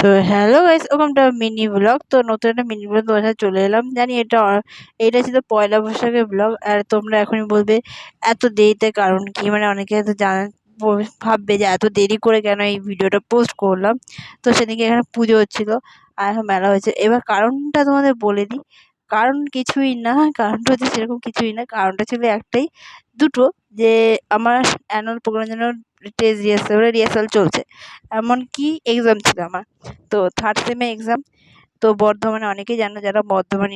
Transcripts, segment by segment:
তো hello guys, welcome to mini blog. তো নতুন একটা মিনি ব্লগ তোমার সাথে চলে এলাম। জানি এটা ছিল পয়লা বৈশাখের ব্লগ। আর তোমরা এখনই বলবে এত দেরিতে কারণ কি, মানে অনেকে হয়তো ভাববে যে এত দেরি করে কেন এই ভিডিওটা পোস্ট করলাম। তো সেদিকে এখানে পুজো হচ্ছিল আর এখন মেলা হয়েছে। এবার কারণটা তোমাদের বলে দিই। কারণ কিছুই না, কারণটা হচ্ছে সেরকম কিছুই না, কারণটা ছিল একটাই, দুটো, যে আমার অ্যানুয়াল প্রোগ্রামের জন্য স্টেজ রিহার্সাল চলছে, এমনকি এক্সাম ছিল আমার। তো থার্ড সেমে এক্সাম। তো বর্ধমানে অনেকেই জানো যারা বর্ধমান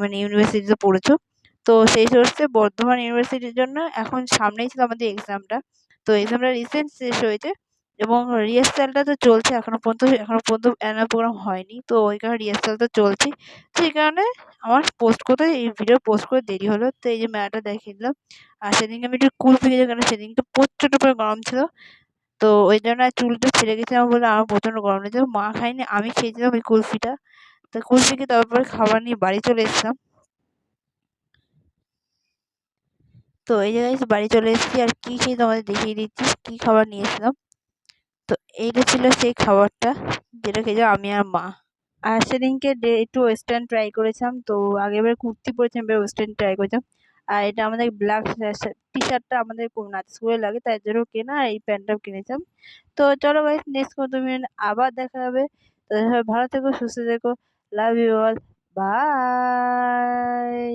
মানে ইউনিভার্সিটিতে পড়েছো। তো সেই সোর্সে বর্ধমান ইউনিভার্সিটির জন্য এখন সামনেই ছিল আমাদের এক্সামটা। তো এক্সামটা রিসেন্ট শেষ হয়েছে এবং রিহার্সালটা তো চলছে এখনো পর্যন্ত অ্যানুয়াল প্রোগ্রাম হয়নি। তো ওই কারণে রিহার্সালটা চলছে। সেই কারণে আমার পোস্ট করতে এই ভিডিও পোস্ট করে দেরি হলো। তো এই যে মেলাটা দেখিয়ে দিলাম। আর সেদিনকে আমি একটু কুলফি খেয়েছি, কারণ সেদিনকে প্রচণ্ড পরিমাণে গরম ছিল। তো ওই জন্য আর চুলটা ছিঁড়ে গেছিলাম বলে আমার প্রচণ্ড গরম লেগেছিল। মা খায়নি, আমি খেয়েছিলাম ওই কুলফিটা। তো কুলফি খেয়ে তারপরে খাবার নিয়ে বাড়ি চলে এসেছিলাম। তো এই জায়গায় বাড়ি চলে এসেছি আর কি খেয়ে তোমাদের দেখিয়ে দিচ্ছি কি খাবার নিয়েছিলাম। তো এইটা ছিল সেই খাবারটা যেটা খেয়েছিলাম আমি আর মা। আর সেদিনকে একটু ওয়েস্টার্ন ট্রাই করেছিলাম। তো আগেরবার কুর্তি পরেছিলাম, এবার ওয়েস্টার্ন ট্রাই করেছিলাম। আর এটা আমাদের ব্ল্যাক টি শার্টটা আমাদের নাচ স্কুলে লাগে, তাই জন্য কেনা। আর এই প্যান্টটাও কিনেছিলাম। তো চলো গাইস, নেক্সট কোনো তুমি আবার দেখা হবে। তো ভালো থেকো, সুস্থ থেকো। Love you all. বাই।